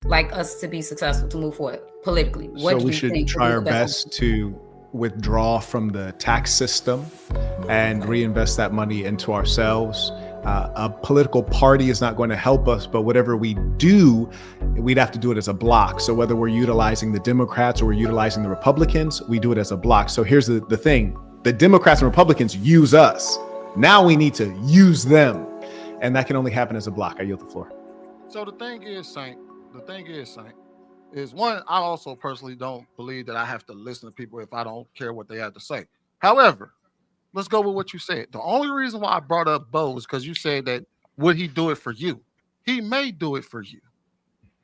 like us to be successful, to move forward politically? What So do we you should think would try be our the best best to withdraw from the tax system and reinvest that money into ourselves. A political party is not going to help us, but whatever we do, we'd have to do it as a block. So whether we're utilizing the Democrats or we're utilizing the Republicans, we do it as a block. So here's the thing. The Democrats and Republicans use us. Now we need to use them. And that can only happen as a block. I yield the floor. So the thing is, Saint, is one, I also personally don't believe that I have to listen to people if I don't care what they have to say. However, let's go with what you said. The only reason why I brought up Bo is because you said that would he do it for you? He may do it for you.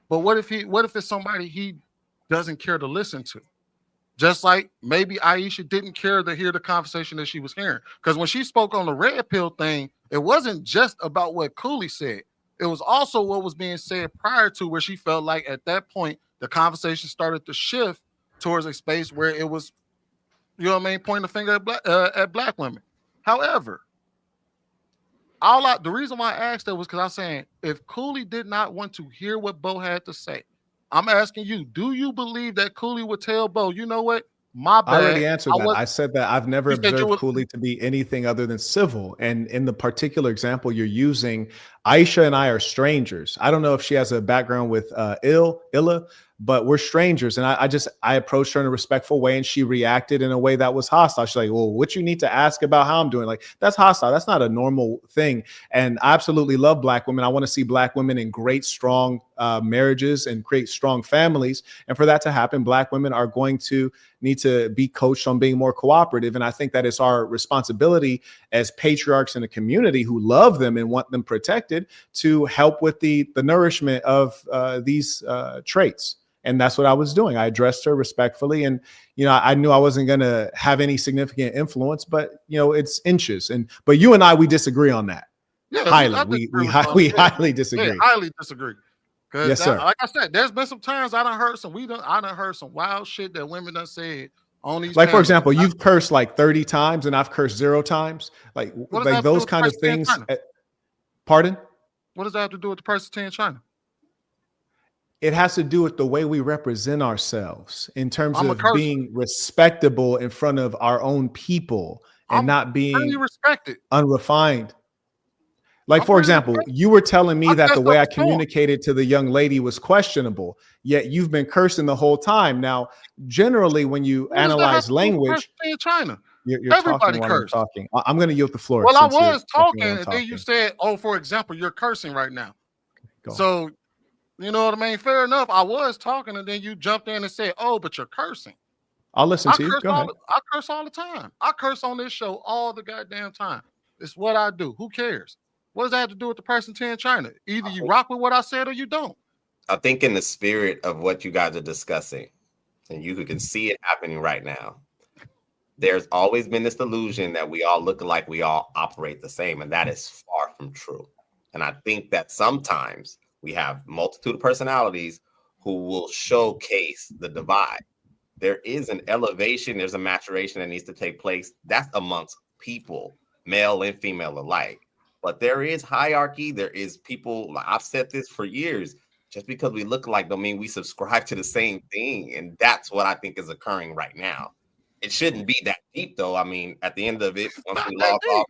But what if it's somebody he doesn't care to listen to? Just like maybe Aisha didn't care to hear the conversation that she was hearing. Because when she spoke on the red pill thing, it wasn't just about what Cooley said. It was also what was being said prior to, where she felt like at that point, the conversation started to shift towards a space where it was, you know what I mean, pointing the finger at black women. However, the reason why I asked that was because I was saying, if Cooley did not want to hear what Bo had to say, I'm asking you, do you believe that Cooley would tell Bo, you know what? My bad. I already answered that. I said that I've never observed Cooley to be anything other than civil. And in the particular example you're using, Aisha and I are strangers. I don't know if she has a background with Illa, but we're strangers. And I approached her in a respectful way, and she reacted in a way that was hostile. She's like, well, what you need to ask about how I'm doing? Like, that's hostile. That's not a normal thing. And I absolutely love black women. I want to see black women in great, strong marriages and create strong families. And for that to happen, black women are going to need to be coached on being more cooperative. And I think that it's our responsibility as patriarchs in a community who love them and want them protected to help with the nourishment of these traits. And that's what I was doing. I addressed her respectfully. And, I knew I wasn't going to have any significant influence, but, it's inches. But you and we disagree on that. Yeah, highly. We highly disagree. Yeah, highly disagree. Yes, sir. Like I said, there's been some times I done heard some wild shit that women done said on these. Like, for example, you've cursed like 30 times and I've cursed 0 times. Like those kind of things. Pardon? What does that have to do with the person in China? It has to do with the way we represent ourselves in terms of being respectable in front of our own people and not being unrefined. Like, for example, you were telling me that the way I communicated to the young lady was questionable, yet you've been cursing the whole time. Now, generally, when you analyze language, in China, you're everybody cursed. I'm going to yield the floor. Well, I was talking, and then you said, "Oh, for example, you're cursing right now." So, you know what I mean? Fair enough. I was talking, and then you jumped in and said, "Oh, but you're cursing." I'll listen to you. Go ahead. I curse all the time. I curse on this show all the goddamn time. It's what I do. Who cares? What does that have to do with the person in China? Either you rock with what I said or you don't. I think in the spirit of what you guys are discussing, and you can see it happening right now, there's always been this illusion that we all look like we all operate the same, and that is far from true. And I think that sometimes we have multitude of personalities who will showcase the divide. There is an elevation, there's a maturation that needs to take place. That's amongst people, male and female alike. But there is hierarchy. There is people. I've said this for years. Just because we look alike don't mean we subscribe to the same thing. And that's what I think is occurring right now. It shouldn't be that deep, though. I mean, at the end of it, once we log off,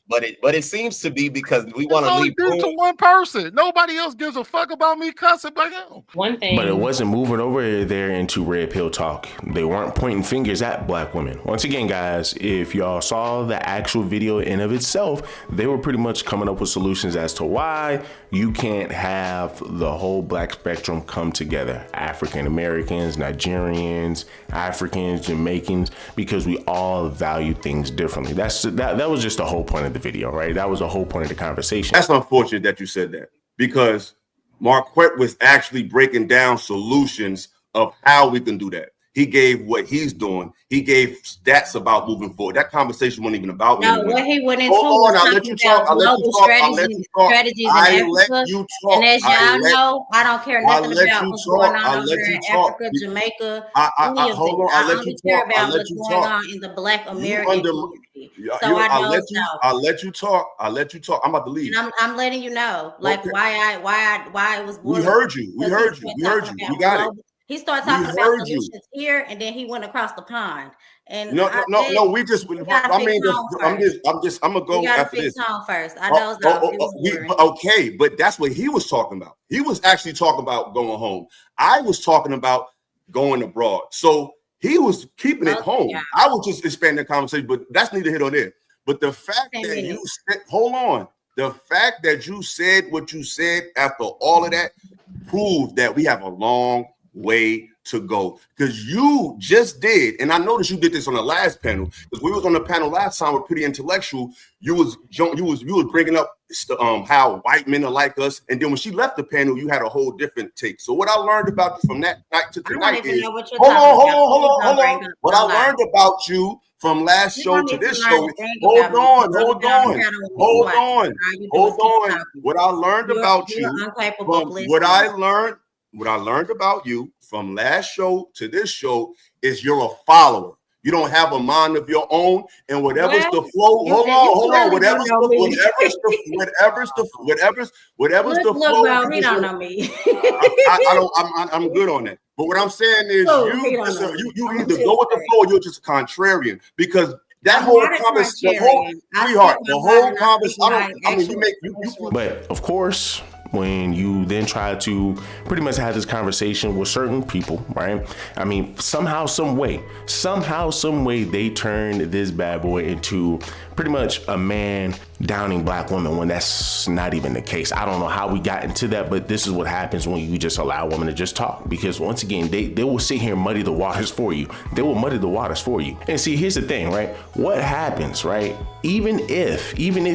but it seems to be because we want to leave room to one person. Nobody else gives a fuck about me cussing but him. One thing, but it wasn't moving over there into red pill talk. They weren't pointing fingers at black women. Once again, guys, if y'all saw the actual video in of itself, they were pretty much coming up with solutions as to why you can't have the whole black spectrum come together. African Americans, Nigerians, Africans, Jamaicans, because we all value things differently. That was just the whole point of the video, right? That was the whole point of the conversation. That's unfortunate that you said that, because Marquette was actually breaking down solutions of how we can do that. He gave what he's doing. He gave stats about moving forward. That conversation wasn't even about me. No, what he went into Hold on, was I'll let you talking talk. about I'll let you global talk. I'll let you talk. strategies in I Africa. let you talk. And as y'all know, I don't care I'll nothing let about you what's talk. going on I'll over let there you in talk. Africa, Jamaica, Hold any of on. this. I'll I let you only care talk. I'll about let what's you going talk. on in the Black You American under community. So I I'll know let you. so. I'll let you talk. I'll let you talk. I'm about to leave. And I'm letting you know, like, Okay. why it was born. We heard you. We heard you. We heard you. We got it. He started We talking about heard you. solutions here, and then he went across the pond. And No. We just. I mean, I'm gonna go we gotta after fix this. home first. I know it's off. It was boring. Okay, but that's what he was talking about. He was actually talking about going home. I was talking about going abroad. So he was keeping it home. Yeah. I was just expanding the conversation, but that's neither here nor there. But the fact that you said, hold on, the fact that you said what you said after all of that proves that we have a long way to go, because you just did, and I noticed you did this on the last panel, because we was on the panel last time with Pretty Intellectual. You was bringing up how white men are like us, and then when she left the panel, you had a whole different take. So what I learned about you from that night to tonight is, hold on. What I learned about you from last show to this show, hold on. What I learned about you, what I learned about you from last show to this show is you're a follower. You don't have a mind of your own, and whatever's the flow. Hold on. Whatever's the flow. He don't know me. I'm good on that. But what I'm saying is, you either go with the flow or you're just a contrarian, because that whole conversation, But of course, when you then try to pretty much have this conversation with certain people, right? I mean, somehow, some way, they turned this bad boy into pretty much a man downing black women, when that's not even the case. I don't know how we got into that, but this is what happens when you just allow women to just talk. Because once again, they will sit here and muddy the waters for you. And see, here's the thing, right? What happens, right? Even if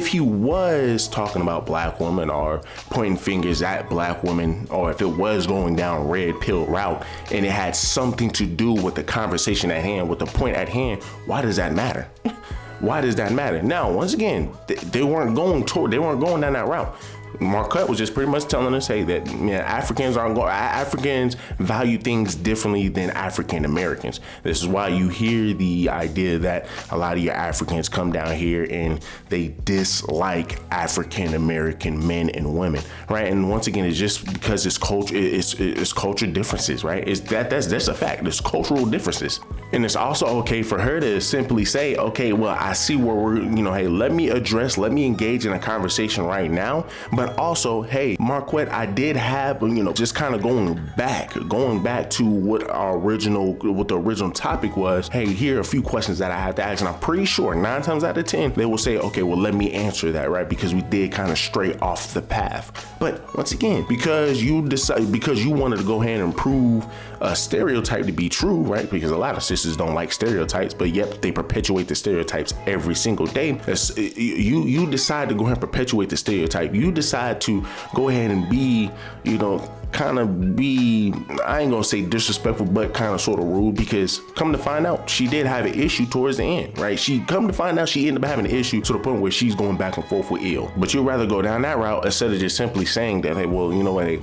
he was talking about black women or pointing fingers at black women, or if it was going down red pill route and it had something to do with the conversation at hand, with the point at hand, why does that matter? Why does that matter? Now, once again, they weren't going down that route. Marquette was just pretty much telling us, hey, that Africans value things differently than African Americans. This is why you hear the idea that a lot of your Africans come down here and they dislike African American men and women, right? And once again, it's just because it's culture differences, right? That's a fact. There's cultural differences. And it's also okay for her to simply say, okay, well, I see where we're, hey, let me engage in a conversation right now. But also, hey, Marquette, I did have, just kind of going back to what the original topic was. Hey, here are a few questions that I have to ask. And I'm pretty sure 9 times out of 10, they will say, okay, well, let me answer that, right? Because we did kind of stray off the path. But once again, because you wanted to go ahead and prove a stereotype to be true, right? Because a lot of sisters don't like stereotypes, but yet they perpetuate the stereotypes every single day. You decide to go ahead and perpetuate the stereotype. You decide to go ahead and be, I ain't gonna say disrespectful, but kind of sort of rude, because come to find out, she did have an issue towards the end, right? She ended up having an issue to the point where she's going back and forth with ill. But you'd rather go down that route instead of just simply saying that, hey, well, you know what, hey,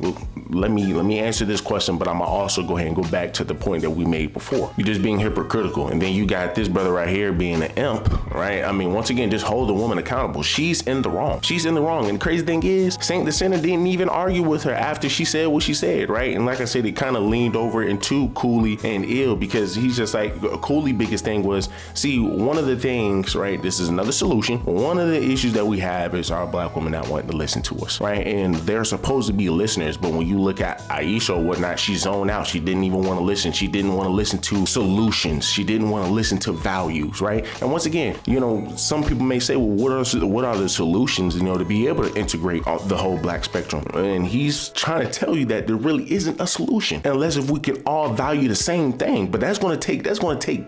let me answer this question, but I'm gonna also go ahead and go back to the point that we made before. You're just being hypocritical. And then you got this brother right here being an imp, right? I mean, once again, just hold the woman accountable. She's in the wrong. And the crazy thing is, Saint the Sinner didn't even argue with her after she said what she said, right? And like I said, it kind of leaned over into Cooley and Ill, because he's just like, Cooley biggest thing was, see, one of the things, right, this is another solution. One of the issues that we have is our black women not wanting to listen to us, right? And they're supposed to be listeners, but when you look at Aisha or whatnot, she zoned out. She didn't even want to listen. She didn't want to listen to solutions. She didn't want to listen to values, right? And once again, some people may say, well, what are the solutions, to be able to integrate the whole black spectrum? And he's trying to tell you that there really isn't a solution unless if we can all value the same thing. But that's going to take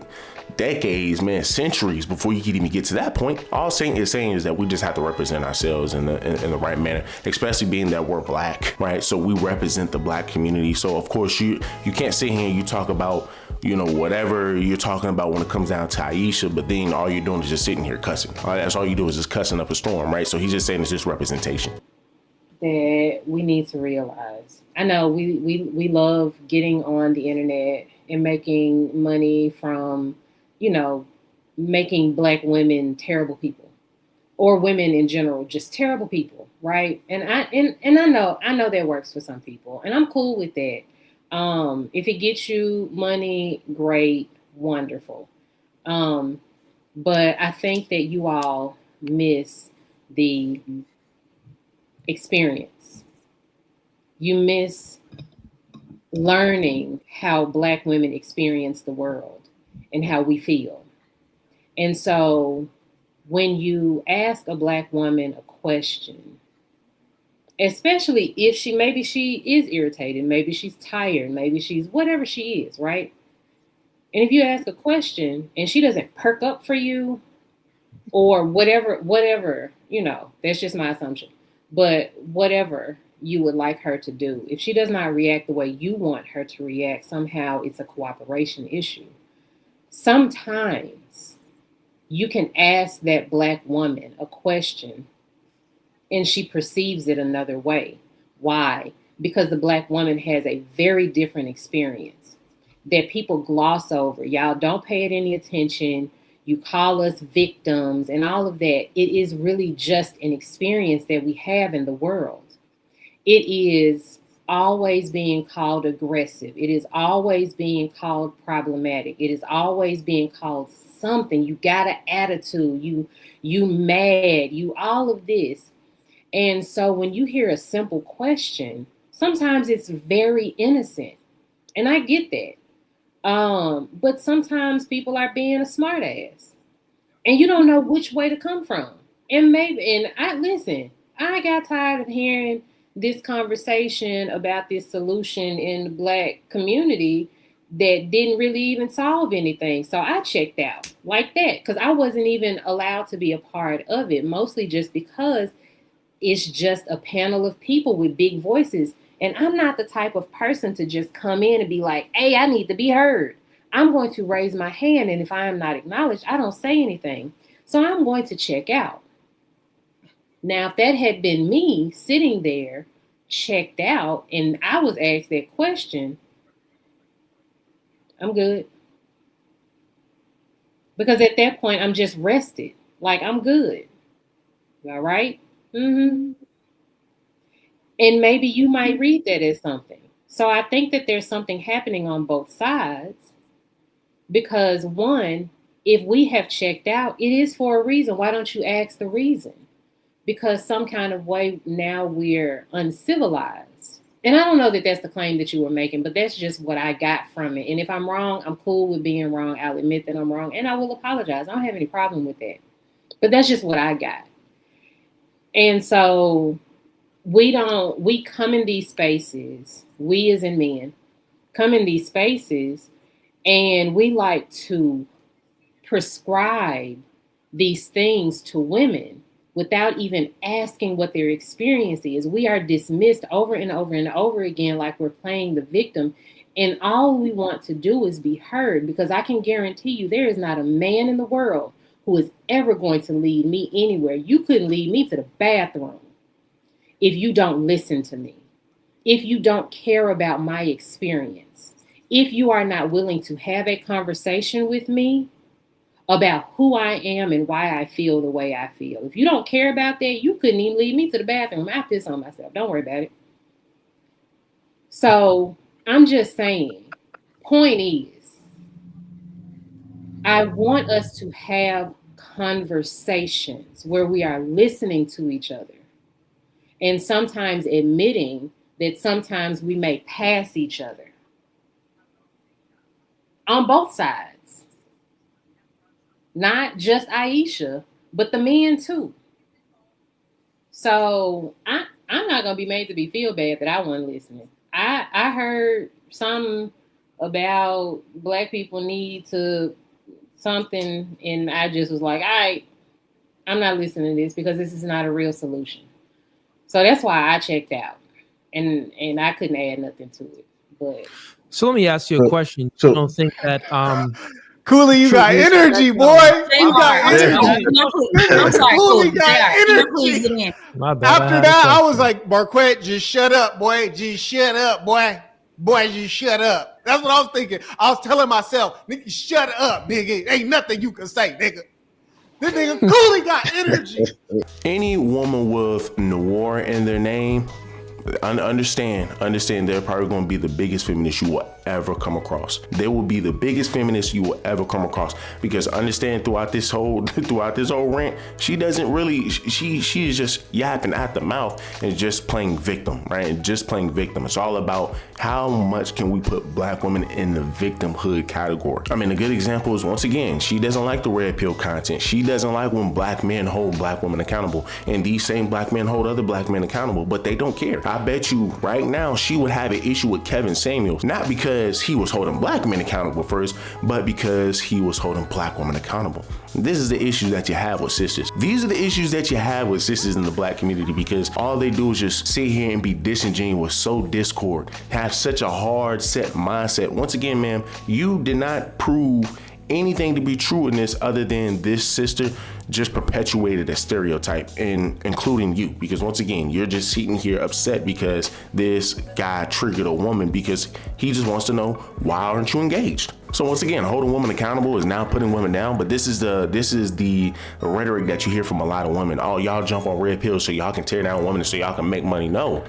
decades, man, centuries before you can even get to that point. All Saint is saying is that we just have to represent ourselves in the right manner, especially being that we're black, right? So we represent the black community. So of course you can't sit here and you talk about you know, whatever you're talking about when it comes down to Aisha, but then all you're doing is just sitting here cussing. That's all you do is just cussing up a storm, right? So he's just saying it's just representation. That we need to realize. I know we love getting on the internet and making money from, you know, making Black women terrible people, or women in general just terrible people, right? And I know that works for some people, and I'm cool with that. If it gets you money, great, wonderful. But I think that you all miss the experience. You miss learning how Black women experience the world and how we feel. And so when you ask a Black woman a question, especially if maybe she is irritated, maybe she's tired, maybe she's whatever she is, right? And if you ask a question and she doesn't perk up for you, or whatever, you know, that's just my assumption. But whatever you would like her to do, if she does not react the way you want her to react, somehow it's a cooperation issue. Sometimes you can ask that Black woman a question and she perceives it another way. Why? Because the Black woman has a very different experience that people gloss over. Y'all don't pay it any attention. You call us victims and all of that. It is really just an experience that we have in the world. It is always being called aggressive. It is always being called problematic. It is always being called something. You got an attitude. You mad. You all of this. And so when you hear a simple question, sometimes it's very innocent. And I get that. But sometimes people are being a smart ass and you don't know which way to come from. And I got tired of hearing this conversation about this solution in the Black community that didn't really even solve anything. So I checked out like that because I wasn't even allowed to be a part of it, mostly just because it's just a panel of people with big voices. And I'm not the type of person to just come in and be like, hey, I need to be heard. I'm going to raise my hand. And if I am not acknowledged, I don't say anything. So I'm going to check out. Now, if that had been me sitting there, checked out, and I was asked that question, I'm good. Because at that point, I'm just rested. Like, I'm good. All right? Mm-hmm. And maybe you might read that as something. So I think that there's something happening on both sides because one, if we have checked out, it is for a reason. Why don't you ask the reason? Because some kind of way now we're uncivilized. And I don't know that that's the claim that you were making, but that's just what I got from it. And if I'm wrong, I'm cool with being wrong. I'll admit that I'm wrong and I will apologize. I don't have any problem with that. But that's just what I got. And so we come in these spaces, we as in men, come in these spaces and we like to prescribe these things to women without even asking what their experience is. We are dismissed over and over and over again like we're playing the victim. And all we want to do is be heard, because I can guarantee you there is not a man in the world who is ever going to lead me anywhere. You couldn't lead me to the bathroom if you don't listen to me, if you don't care about my experience, if you are not willing to have a conversation with me about who I am and why I feel the way I feel. If you don't care about that, you couldn't even lead me to the bathroom. I piss on myself. Don't worry about it. So I'm just saying, point is, I want us to have conversations where we are listening to each other. And sometimes admitting that sometimes we may pass each other on both sides. Not just Aisha, but the men too. So I'm not going to be made to feel bad that I wasn't listening. I heard something about Black people need to something, and I just was like, all right, I'm not listening to this because this is not a real solution. So that's why I checked out, and I couldn't add nothing to it. But So let me ask you a question. so- You don't think that Cooley, you got energy, boy. You got energy. I'm sorry, Cooley Cooley. got Please energy. get in. My bad, After that, I was like, Marquette, just shut up, boy. Just shut up, boy. Boy, just shut up. That's what I was thinking. I was telling myself, nigga, shut up, nigga. Ain't nothing you can say, nigga. This nigga Cooley got energy. Any woman with noir in their name, understand they're probably going to be the biggest feminist you will ever come across. They will be the biggest feminist you will ever come across, because understand throughout this whole rant, she doesn't really, she is just yapping at the mouth and just playing victim, right? And just playing victim. It's all about how much can we put black women in the victimhood category. I mean, a good example is, once again, she doesn't like the red pill content. She doesn't like when black men hold black women accountable, and these same black men hold other black men accountable, but they don't care. I bet you right now she would have an issue with Kevin Samuels, not because he was holding black men accountable first, but because he was holding black women accountable. This is the issue that you have with sisters. These are the issues that you have with sisters in the black community, because all they do is just sit here and be disingenuous, sow discord, have such a hard set mindset. Once again, ma'am, you did not prove anything to be true in this other than this sister just perpetuated a stereotype, and including you, because once again, you're just sitting here upset because this guy triggered a woman because he just wants to know, why aren't you engaged? So once again, holding women accountable is now putting women down, but this is the rhetoric that you hear from a lot of women. Oh, y'all jump on red pills so y'all can tear down women so y'all can make money. No,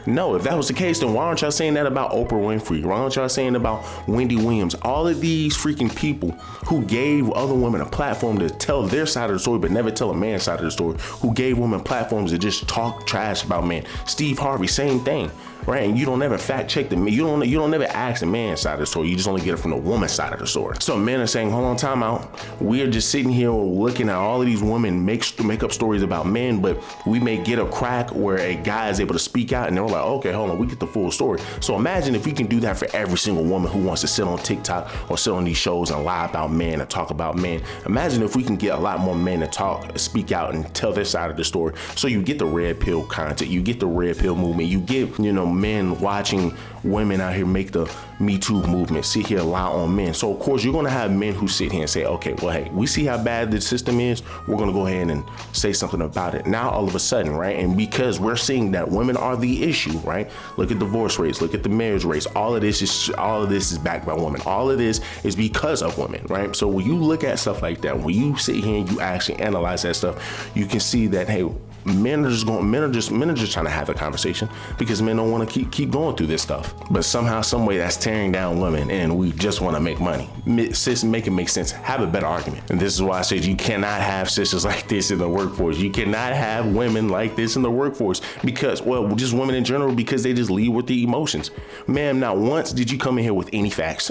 no, if that was the case, then why aren't y'all saying that about Oprah Winfrey? Why aren't y'all saying about Wendy Williams? All of these freaking people who gave other women a platform to tell their side of the story, but never tell a man's side of the story, who gave women platforms to just talk trash about men. Steve Harvey, same thing. Right, and you don't ever fact check the man. You don't ever ask the man's side of the story. You just only get it from the woman's side of the story. So men are saying, hold on, time out. We are just sitting here looking at all of these women make up stories about men, but we may get a crack where a guy is able to speak out, and they're like, okay, hold on, we get the full story. So imagine if we can do that for every single woman who wants to sit on TikTok or sit on these shows and lie about men and talk about men. Imagine if we can get a lot more men to talk, speak out, and tell their side of the story. So you get the red pill content, you get the red pill movement, you get, men watching women out here make the Me Too movement, sit here lie on men. So of course you're gonna have men who sit here and say, okay, well, hey, we see how bad the system is, we're gonna go ahead and say something about it. Now all of a sudden, right, and because we're seeing that women are the issue, right? Look at divorce rates, look at the marriage rates. All of this is backed by women. All of this is because of women, right? So when you look at stuff like that, when you sit here and you actually analyze that stuff, you can see that, hey, men are just trying to have a conversation, because men don't want to keep going through this stuff. But somehow, some way, that's tearing down women, and we just want to make money. Sis, make it make sense. Have a better argument. And this is why I said you cannot have sisters like this in the workforce. You cannot have women like this in the workforce, because, well, just women in general, because they just lead with the emotions. Ma'am, not once did you come in here with any facts.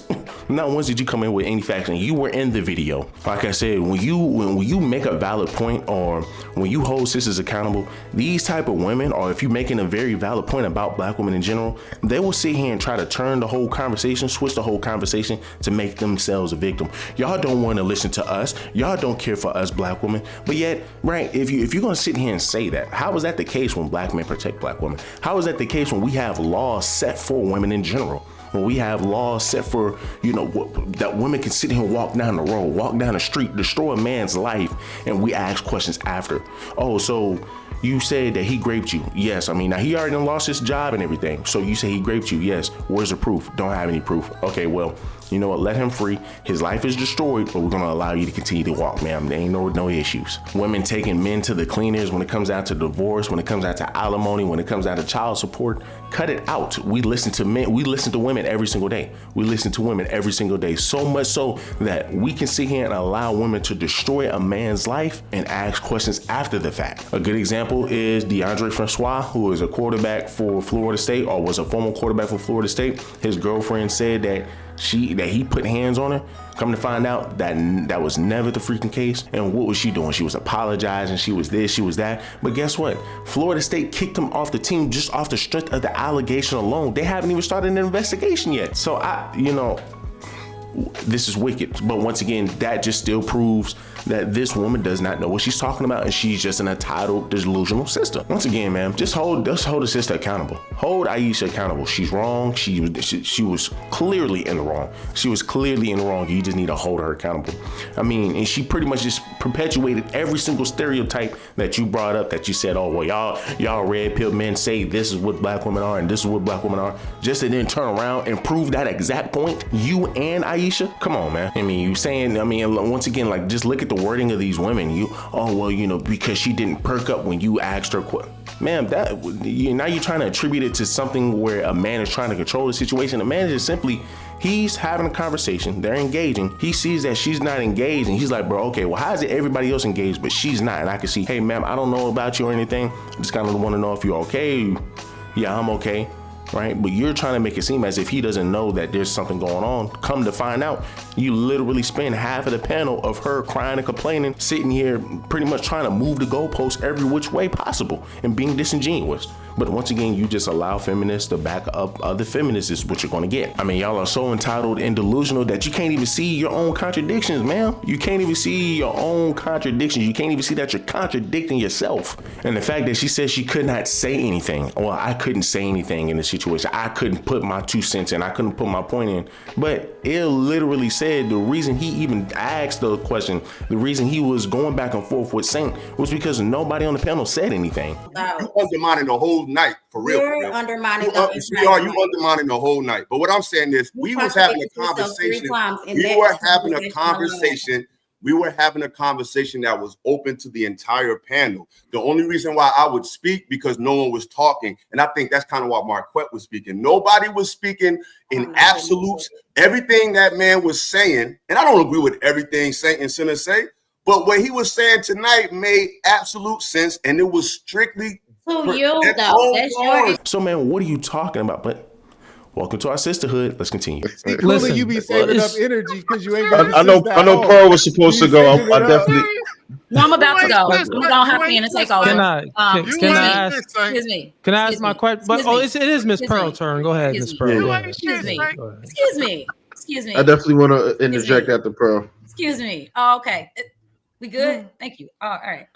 Not once did you come in with any facts, and you were in the video. Like I said, when you make a valid point, or when you hold sisters accountable, these type of women, or if you're making a very valid point about black women in general, they will sit here and try to turn the whole conversation, switch the whole conversation to make themselves a victim. Y'all don't want to listen to us. Y'all don't care for us black women. But yet, right, if you're going to sit here and say that, how is that the case when black men protect black women? How is that the case when we have laws set for women in general? When we have laws set for, that women can sit here and walk down the road, walk down the street, destroy a man's life, and we ask questions after. Oh, so you said that he raped you. Yes. I mean, now he already lost his job and everything. So you say he raped you. Yes. Where's the proof? Don't have any proof. Okay, well, you know what? Let him free. His life is destroyed, but we're going to allow you to continue to walk, ma'am. There ain't no issues. Women taking men to the cleaners when it comes out to divorce, when it comes out to alimony, when it comes out to child support. Cut it out. We listen to men. We listen to women every single day. We listen to women every single day. So much so that we can sit here and allow women to destroy a man's life and ask questions after the fact. A good example is DeAndre Francois, who is a quarterback for Florida State, or was a former quarterback for Florida State. His girlfriend said that he put hands on her. Come to find out that was never the freaking case. And what was she doing? She was apologizing. She was this, she was that. But guess what? Florida State kicked him off the team just off the strength of the allegation alone. They haven't even started an investigation yet. So this is wicked. But once again, that just still proves that this woman does not know what she's talking about, and she's just an entitled, delusional sister. Once again, man, just hold the sister accountable. Hold Aisha accountable. She's wrong. She was clearly in the wrong. She was clearly in the wrong. You just need to hold her accountable. I mean, and she pretty much just perpetuated every single stereotype that you brought up, that you said, oh, well, y'all red pill men say this is what black women are and this is what black women are, just to then turn around and prove that exact point. You and Aisha? Come on, man. I mean, you saying, I mean, once again, like, just look at the wording of these women. Because she didn't perk up when you asked her, ma'am, now you're trying to attribute it to something where a man is trying to control the situation. The man is simply, he's having a conversation, they're engaging, he sees that she's not engaged, and he's like, bro, okay, well, how is it everybody else engaged, but she's not? And I can see, hey, ma'am, I don't know about you or anything, I just kind of want to know if you're okay. Yeah, I'm okay. Right? But you're trying to make it seem as if he doesn't know that there's something going on. Come to find out, you literally spend half of the panel of her crying and complaining, sitting here pretty much trying to move the goalposts every which way possible and being disingenuous. But once again, you just allow feminists to back up other feminists is what you're going to get. I mean, y'all are so entitled and delusional that you can't even see your own contradictions, man. You can't even see your own contradictions. You can't even see that you're contradicting yourself. And the fact that she said she could not say anything. Well, I couldn't say anything in this situation. I couldn't put my 2 cents in. I couldn't put my point in. But it literally said the reason he even asked the question, the reason he was going back and forth with Saint was because nobody on the panel said anything. You undermining the whole night, for real. You're undermining you undermining the whole night. But what I'm saying is, we was having a conversation. We were having a conversation. We were having a conversation that was open to the entire panel. The only reason why I would speak, because no one was talking. And I think that's kind of why Marquette was speaking. Nobody was speaking in absolutes. Everything that man was saying, and I don't agree with everything Saint and Sinner say, but what he was saying tonight made absolute sense, and it was strictly to you, though. That's your. So, man, what are you talking about? But welcome to our sisterhood. Let's continue. See, clearly you be saving up energy because you ain't. I know Pearl was supposed to go. I definitely. No, I'm about to go. We don't have to take over. Can I ask? Excuse me. Can I ask my question? But it is Miss Pearl's turn. Go ahead, Miss Pearl. Excuse me. Excuse me. I definitely want to interject after Pearl. Excuse me. Oh, okay. We good? Thank you. All right.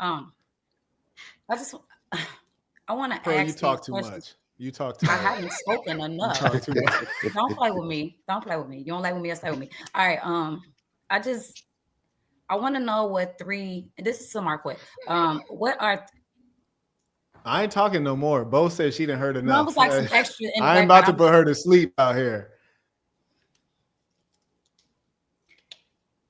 I want to ask. You talk too much. You talk too I much. haven't spoken enough. Don't play with me. Don't play with me. You don't play with me, I'll stay with me. All right. I want to know what three. This is some quick. What are? I ain't talking no more. Bo said she didn't heard enough. No, was like some extra. I'm about to put her to sleep out here.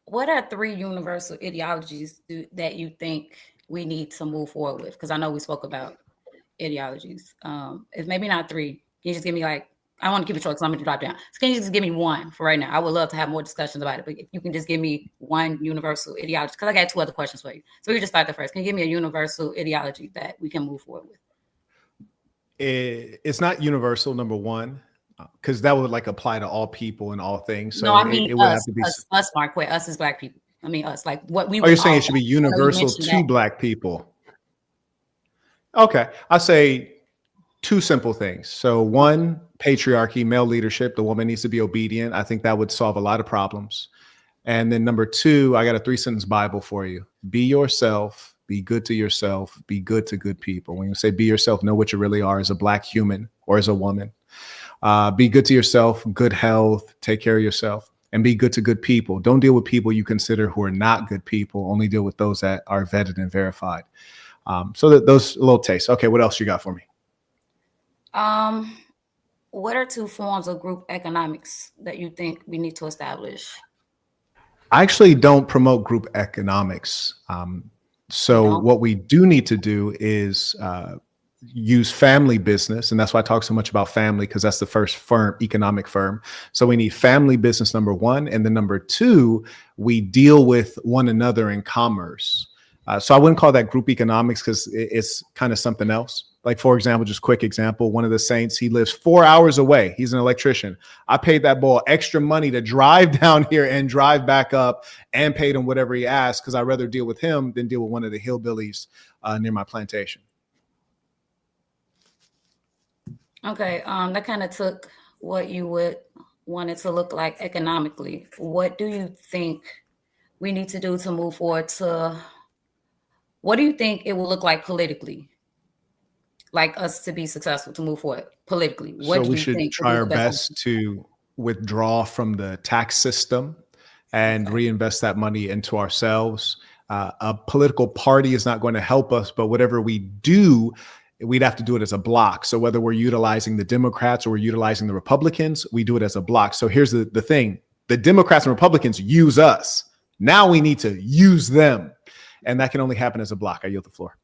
What are 3 universal ideologies that you think we need to move forward with? Because I know we spoke about ideologies. If maybe not 3, can you just give me I want to keep it short because I'm going to drop down. So can you just give me 1 for right now? I would love to have more discussions about it, but if you can just give me 1 universal ideology, because I got 2 other questions for you. So we just start the first. Can you give me a universal ideology that we can move forward with? It's not universal, number 1. Because that would apply to all people and all things. So no, I mean it would have to be us, Marquette, us as Black people. I mean us, what we. Oh, you're saying it should be universal to Black people? Okay, I say 2 simple things. So 1, patriarchy, male leadership. The woman needs to be obedient. I think that would solve a lot of problems. And then number 2, I got a 3-sentence Bible for you. Be yourself. Be good to yourself. Be good to good people. When you say be yourself, know what you really are as a Black human or as a woman. Be good to yourself, good health, take care of yourself, and be good to good people. Don't deal with people you consider who are not good people. Only deal with those that are vetted and verified. So that those little tastes. Okay, what else you got for me? What are 2 forms of group economics that you think we need to establish? I actually don't promote group economics. So what we do need to do is use family business. And that's why I talk so much about family, because that's the first economic firm. So we need family business, number 1. And then number 2, we deal with one another in commerce. So I wouldn't call that group economics because it's kind of something else. Like, for example, just quick example, one of the saints, he lives 4 hours away. He's an electrician. I paid that boy extra money to drive down here and drive back up and paid him whatever he asked because I'd rather deal with him than deal with one of the hillbillies near my plantation. Okay, that kind of took what you would want it to look like economically? What do you think we need to do to move forward what do you think it will look like politically? Like us to be successful, to move forward politically. What do we you should think try our best to withdraw from the tax system and reinvest that money into ourselves. A political party is not going to help us, but whatever we do, we'd have to do it as a block. So whether we're utilizing the Democrats or we're utilizing the Republicans, we do it as a block. So here's the thing. The Democrats and Republicans use us. Now we need to use them. And that can only happen as a block. I yield the floor.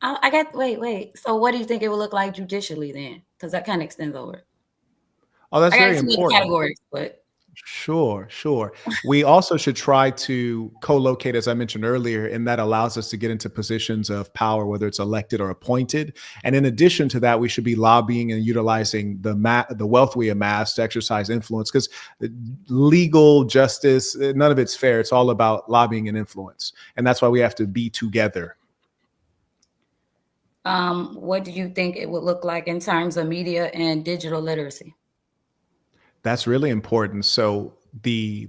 Wait. So what do you think it will look like judicially then? Because that kind of extends over. Oh, that's very important. Categories, but Sure. We also should try to co-locate, as I mentioned earlier, and that allows us to get into positions of power, whether it's elected or appointed. And in addition to that, we should be lobbying and utilizing the wealth we amass to exercise influence, because legal justice, none of it's fair. It's all about lobbying and influence. And that's why we have to be together. What do you think it would look like in terms of media and digital literacy? That's really important. So the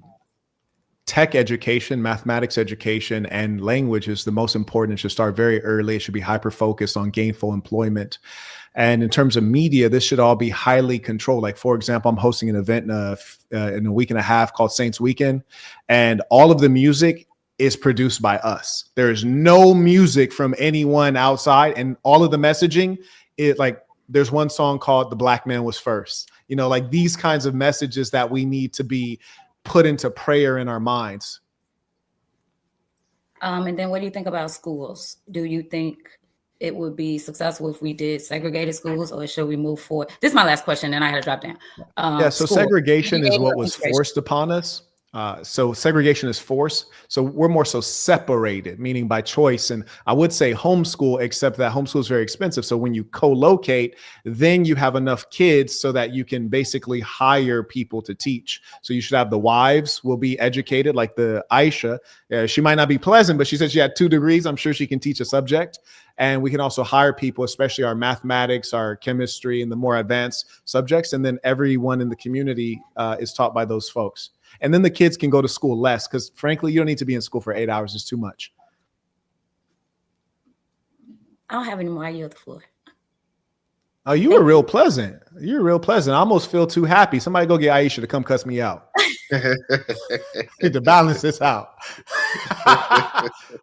tech education, mathematics education, and language is the most important. It should start very early. It should be hyper-focused on gainful employment. And in terms of media, this should all be highly controlled. Like, for example, I'm hosting an event in a week and a half called Saints Weekend, and all of the music is produced by us. There is no music from anyone outside, and all of the messaging is like, there's one song called "The Black Man Was First." You know, like these kinds of messages that we need to be put into prayer in our minds. And then what do you think about schools? Do you think it would be successful if we did segregated schools, or should we move forward? This is my last question, and I had to drop down. So segregation is what was forced upon us. So segregation is forced. So we're more so separated, meaning by choice. And I would say homeschool, except that homeschool is very expensive. So when you co-locate, then you have enough kids so that you can basically hire people to teach. So you should have the wives will be educated, like the Aisha. She might not be pleasant, but she said she had 2 degrees. I'm sure she can teach a subject. And we can also hire people, especially our mathematics, our chemistry, and the more advanced subjects. And then everyone in the community is taught by those folks. And then the kids can go to school less, because frankly, you don't need to be in school for 8 hours. It's too much. I don't have any more. I yield the floor. Oh, you were real pleasant. You're real pleasant. I almost feel too happy. Somebody go get Aisha to come cuss me out. Need to balance this out.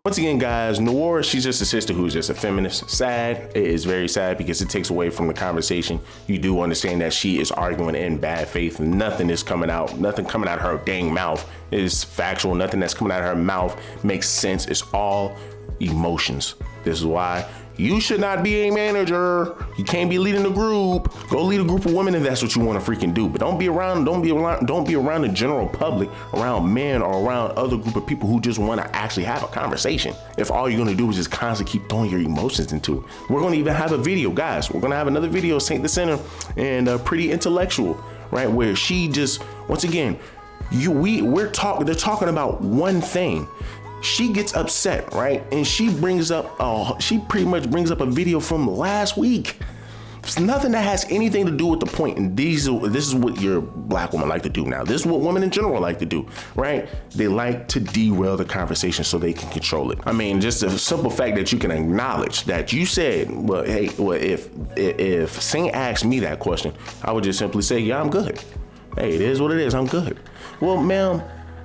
Once again, guys, Noor, she's just a sister who's just a feminist. Sad. It is very sad because it takes away from the conversation. You do understand that she is arguing in bad faith. Nothing coming out of her dang mouth is factual. Nothing that's coming out of her mouth makes sense. It's all emotions. This is why you should not be a manager. You can't be leading a group. Go lead a group of women if that's what you want to freaking do. But don't be around the general public, around men or around other group of people who just want to actually have a conversation. If all you're going to do is just constantly keep throwing your emotions into it. We're going to even have a video, guys. We're going to have another video, Saint the Center and Pretty Intellectual, right? Where she just, once again, they're talking about one thing. She gets upset, right? And she pretty much brings up a video from last week. It's nothing that has anything to do with the point. And this is what your black women like to do now. This is what women in general like to do, right? They like to derail the conversation so they can control it. I mean, just the simple fact that you can acknowledge that you said, well, hey, if Saint asked me that question, I would just simply say, yeah, I'm good. Hey, it is what it is. I'm good. Well, ma'am,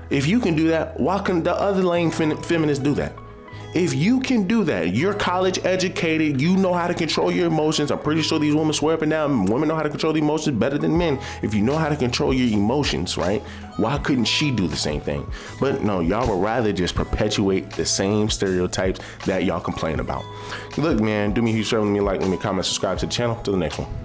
if you can do that, why couldn't the other lame feminists do that? If you can do that, you're college educated, you know how to control your emotions. I'm pretty sure these women swear up and down, women know how to control the emotions better than men. If you know how to control your emotions, right? Why couldn't she do the same thing? But no, y'all would rather just perpetuate the same stereotypes that y'all complain about. Look, man, do me a huge favor, let me like, let me comment, subscribe to the channel. Till the next one.